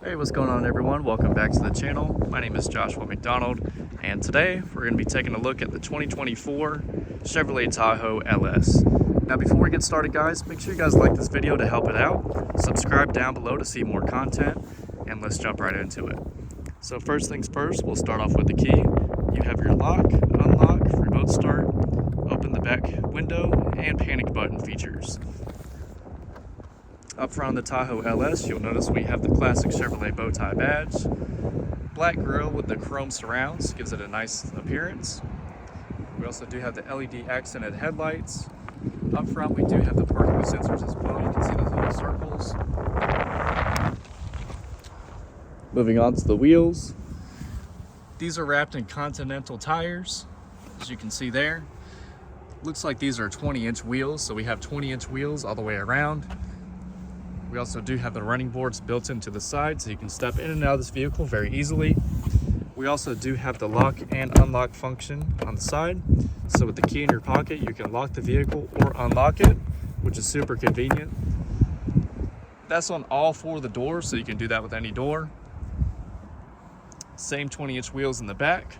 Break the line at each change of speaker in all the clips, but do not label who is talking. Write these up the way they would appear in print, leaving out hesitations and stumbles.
Hey, what's going on everyone? Welcome back to the channel. My name is Joshua McDonald, and today we're going to be taking a look at the 2024 Chevrolet Tahoe LS. Now before we get started guys, make sure you guys like this video to help it out. Subscribe down below to see more content, and let's jump right into it. So first things first, we'll start off with the key. You have your lock, unlock, remote start, open the back window, and panic button features. Up front on the Tahoe LS, you'll notice we have the classic Chevrolet bow tie badge. Black grille with the chrome surrounds gives it a nice appearance. We also do have the LED accented headlights. Up front, we do have the parking sensors as well. You can see those little circles. Moving on to the wheels. These are wrapped in Continental tires, as you can see there. Looks like these are 20-inch wheels, so we have 20-inch wheels all the way around. We also do have the running boards built into the side, so you can step in and out of this vehicle very easily. We also do have the lock and unlock function on the side. So with the key in your pocket, you can lock the vehicle or unlock it, which is super convenient. That's on all four of the doors, so you can do that with any door. Same 20-inch wheels in the back.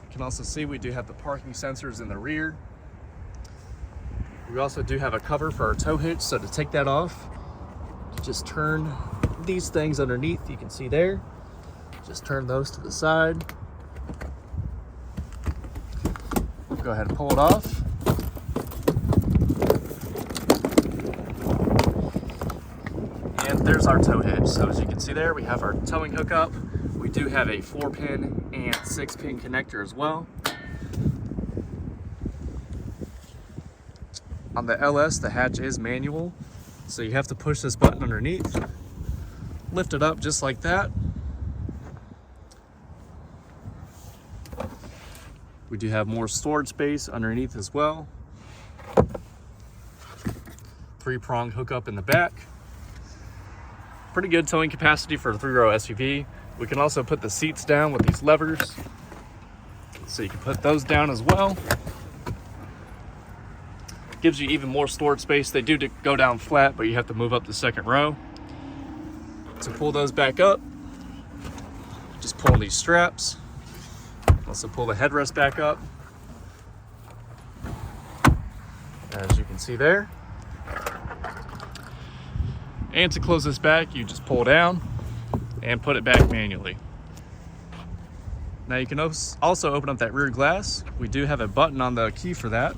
You can also see we do have the parking sensors in the rear. We also do have a cover for our tow hitch, so to take that off, just turn these things underneath, you can see there. Just turn those to the side. Go ahead and pull it off. And there's our tow hitch. So as you can see there, we have our towing hookup. We do have a 4-pin and 6-pin connector as well. On the LS, the hatch is manual, so you have to push this button underneath, lift it up just like that. We do have more storage space underneath as well. 3-prong hookup in the back. Pretty good towing capacity for a 3-row SUV. We can also put the seats down with these levers, so you can put those down as well. Gives you even more storage space. They do go down flat, but you have to move up the second row. To pull those back up, just pull these straps. Also pull the headrest back up, as you can see there. And to close this back, you just pull down and put it back manually. Now you can also open up that rear glass. We do have a button on the key for that.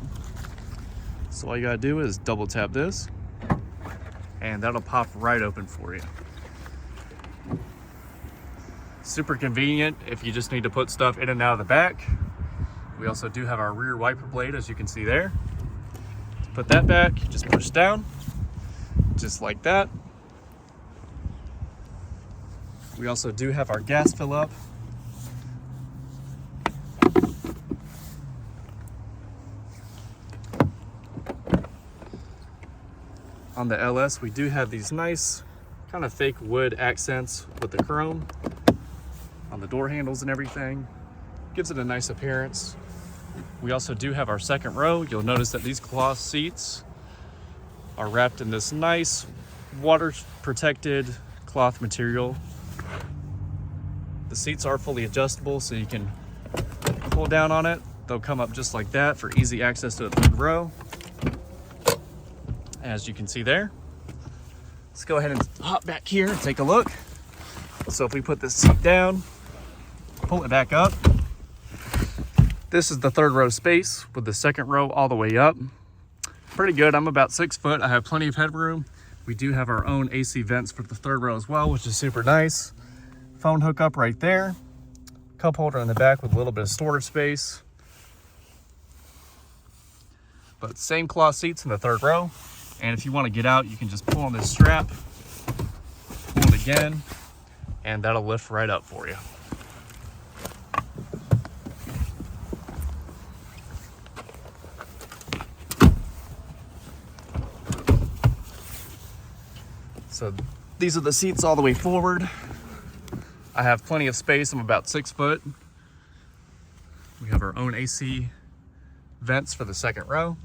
So all you gotta do is double tap this, and that'll pop right open for you. Super convenient if you just need to put stuff in and out of the back. We also do have our rear wiper blade, as you can see there. To put that back, you just push down, just like that. We also do have our gas fill up. On the LS, we do have these nice kind of fake wood accents with the chrome on the door handles and everything. Gives it a nice appearance. We also do have our second row. You'll notice that these cloth seats are wrapped in this nice water protected cloth material. The seats are fully adjustable, so you can pull down on it. They'll come up just like that for easy access to the third row, as you can see there. Let's go ahead and hop back here and take a look. So if we put this seat down, pull it back up, this is the third row space with the second row all the way up. Pretty good. I'm about 6 foot. I have plenty of headroom. We do have our own AC vents for the third row as well, which is super nice. Phone hookup right there. Cup holder in the back with a little bit of storage space. But same cloth seats in the third row. And if you want to get out, you can just pull on this strap, pull it again, and that'll lift right up for you. So these are the seats all the way forward. I have plenty of space. I'm about 6 foot. We have our own AC vents for the second row.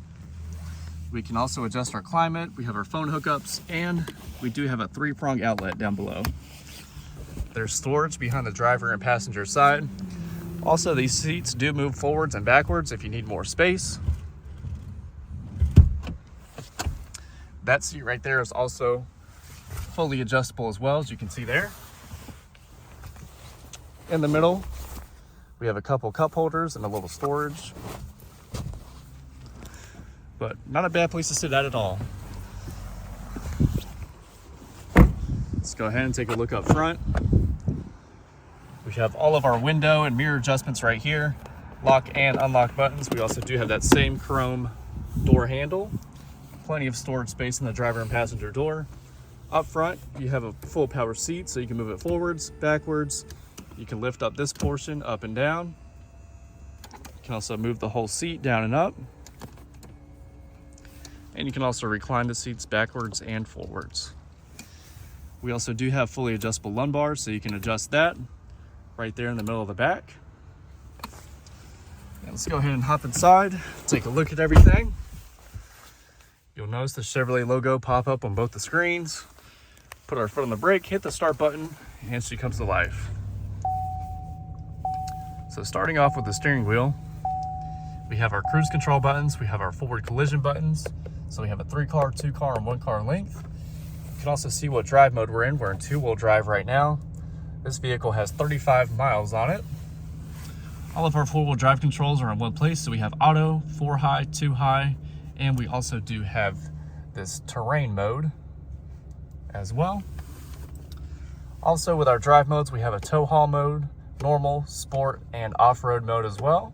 We can also adjust our climate. We have our phone hookups, and we do have a 3-prong outlet down below. There's storage behind the driver and passenger side. Also, these seats do move forwards and backwards if you need more space. That seat right there is also fully adjustable as well, as you can see there. In the middle, we have a couple cup holders and a little storage. But not a bad place to sit at all. Let's go ahead and take a look up front. We have all of our window and mirror adjustments right here. Lock and unlock buttons. We also do have that same chrome door handle. Plenty of storage space in the driver and passenger door. Up front, you have a full power seat, so you can move it forwards, backwards. You can lift up this portion up and down. You can also move the whole seat down and up. And you can also recline the seats backwards and forwards. We also do have fully adjustable lumbars, so you can adjust that right there in the middle of the back. And let's go ahead and hop inside, take a look at everything. You'll notice the Chevrolet logo pop up on both the screens. Put our foot on the brake, hit the start button, and she comes to life. So starting off with the steering wheel, we have our cruise control buttons, we have our forward collision buttons. So we have a 3-car, 2-car, and 1-car length. You can also see what drive mode we're in. We're in 2-wheel drive right now. This vehicle has 35 miles on it. All of our 4-wheel drive controls are in one place. So we have auto, 4 high, 2 high, and we also do have this terrain mode as well. Also with our drive modes, we have a tow haul mode, normal, sport, and off-road mode as well.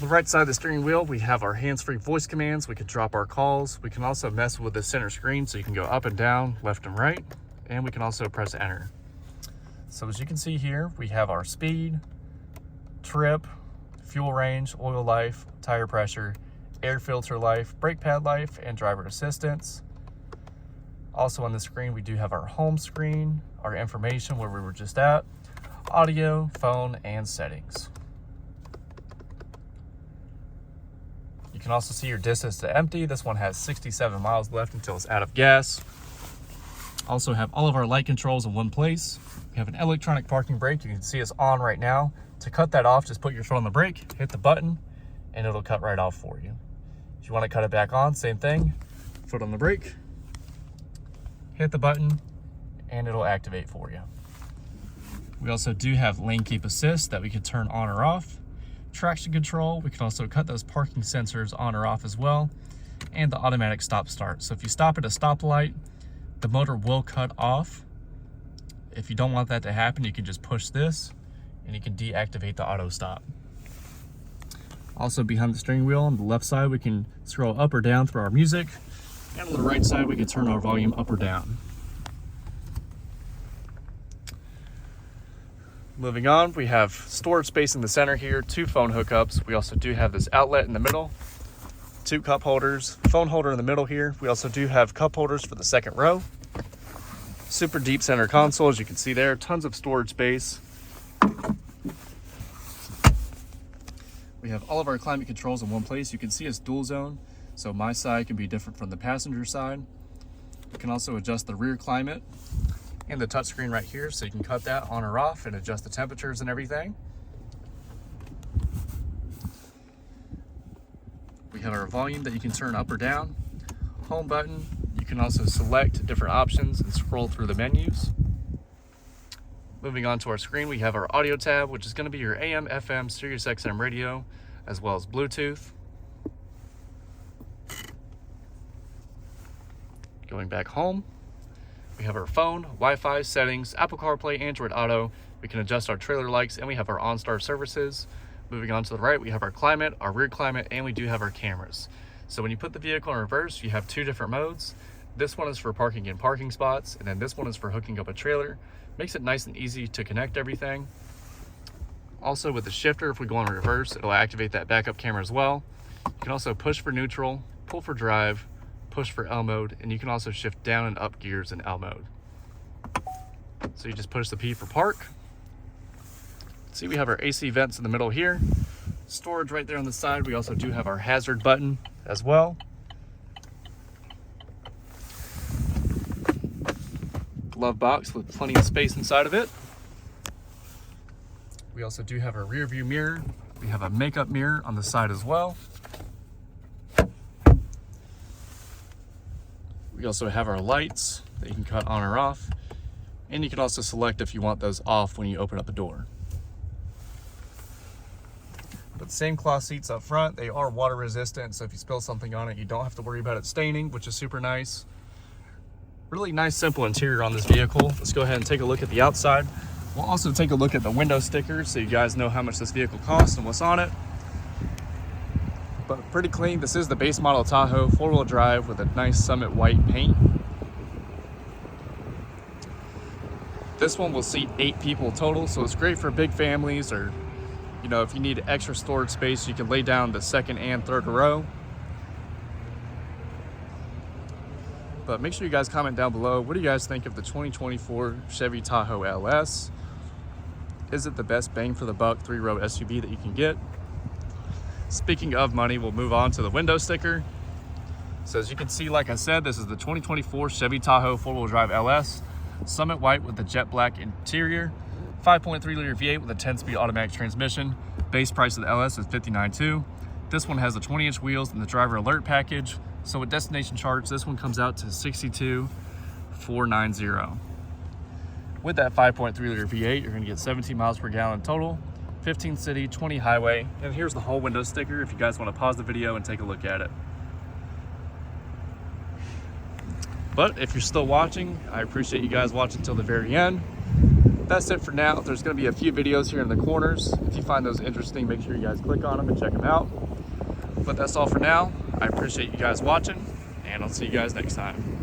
On the right side of the steering wheel, we have our hands-free voice commands. We can drop our calls. We can also mess with the center screen, so you can go up and down, left and right, and we can also press enter. So as you can see here, we have our speed, trip, fuel range, oil life, tire pressure, air filter life, brake pad life, and driver assistance. Also on the screen, we do have our home screen, our information where we were just at, audio, phone, and settings. You can also see your distance to empty. This one has 67 miles left until it's out of gas. Also have all of our light controls in one place. We have an electronic parking brake. You can see it's on right now. To cut that off, just put your foot on the brake, hit the button, and it'll cut right off for you. If you want to cut it back on, same thing. Foot on the brake, hit the button, and it'll activate for you. We also do have lane keep assist that we can turn on or off. Traction control, we can also cut those parking sensors on or off as well, and the automatic stop start. So if you stop at a stoplight, the motor will cut off. If you don't want that to happen, you can just push this and you can deactivate the auto stop. Also behind the steering wheel on the left side, we can scroll up or down through our music, and on the right side, we can turn our volume up or down. Moving on, we have storage space in the center here, 2 phone hookups. We also do have this outlet in the middle, 2 cup holders, phone holder in the middle here. We also do have cup holders for the second row. Super deep center console, as you can see there, tons of storage space. We have all of our climate controls in one place. You can see it's dual zone, so my side can be different from the passenger side. You can also adjust the rear climate and the touchscreen right here, so you can cut that on or off and adjust the temperatures and everything. We have our volume that you can turn up or down. Home button, you can also select different options and scroll through the menus. Moving on to our screen, we have our audio tab, which is going to be your AM, FM, Sirius XM radio, as well as Bluetooth. Going back home, we have our phone, Wi-Fi, settings, Apple CarPlay, Android Auto. We can adjust our trailer lights, and we have our OnStar services. Moving on to the right, we have our climate, our rear climate, and we do have our cameras. So when you put the vehicle in reverse, you have 2 different modes. This one is for parking in parking spots, and then this one is for hooking up a trailer. Makes it nice and easy to connect everything. Also with the shifter, if we go in reverse, it'll activate that backup camera as well. You can also push for neutral, pull for drive, push for L mode, and you can also shift down and up gears in L mode. So you just push the P for park. See, we have our AC vents in the middle here. Storage right there on the side. We also do have our hazard button as well. Glove box with plenty of space inside of it. We also do have our rear view mirror. We have a makeup mirror on the side as well. We also have our lights that you can cut on or off. And you can also select if you want those off when you open up the door. But same cloth seats up front. They are water resistant, so if you spill something on it, you don't have to worry about it staining, which is super nice. Really nice, simple interior on this vehicle. Let's go ahead and take a look at the outside. We'll also take a look at the window stickers so you guys know how much this vehicle costs and what's on it. But pretty clean. This is the base model Tahoe, 4-wheel drive with a nice Summit white paint. This one will seat 8 people total, so it's great for big families, or you know, if you need extra storage space, you can lay down the second and third row. But make sure you guys comment down below. What do you guys think of the 2024 Chevy Tahoe LS? Is it the best bang for the buck 3-row SUV that you can get? Speaking of money, we'll move on to the window sticker. So as you can see, like I said, this is the 2024 Chevy Tahoe 4-wheel drive LS. Summit white with the jet black interior. 5.3 liter V8 with a 10-speed automatic transmission. Base price of the LS is $59,200. This one has the 20-inch wheels and the driver alert package. So with destination charge, this one comes out to $62,490. With that 5.3 liter V8, you're gonna get 17 miles per gallon total, 15 city, 20 highway. And here's the whole window sticker if you guys wanna pause the video and take a look at it. But if you're still watching, I appreciate you guys watching till the very end. That's it for now. There's going to be a few videos here in the corners. If you find those interesting, make sure you guys click on them and check them out. But that's all for now. I appreciate you guys watching, and I'll see you guys next time.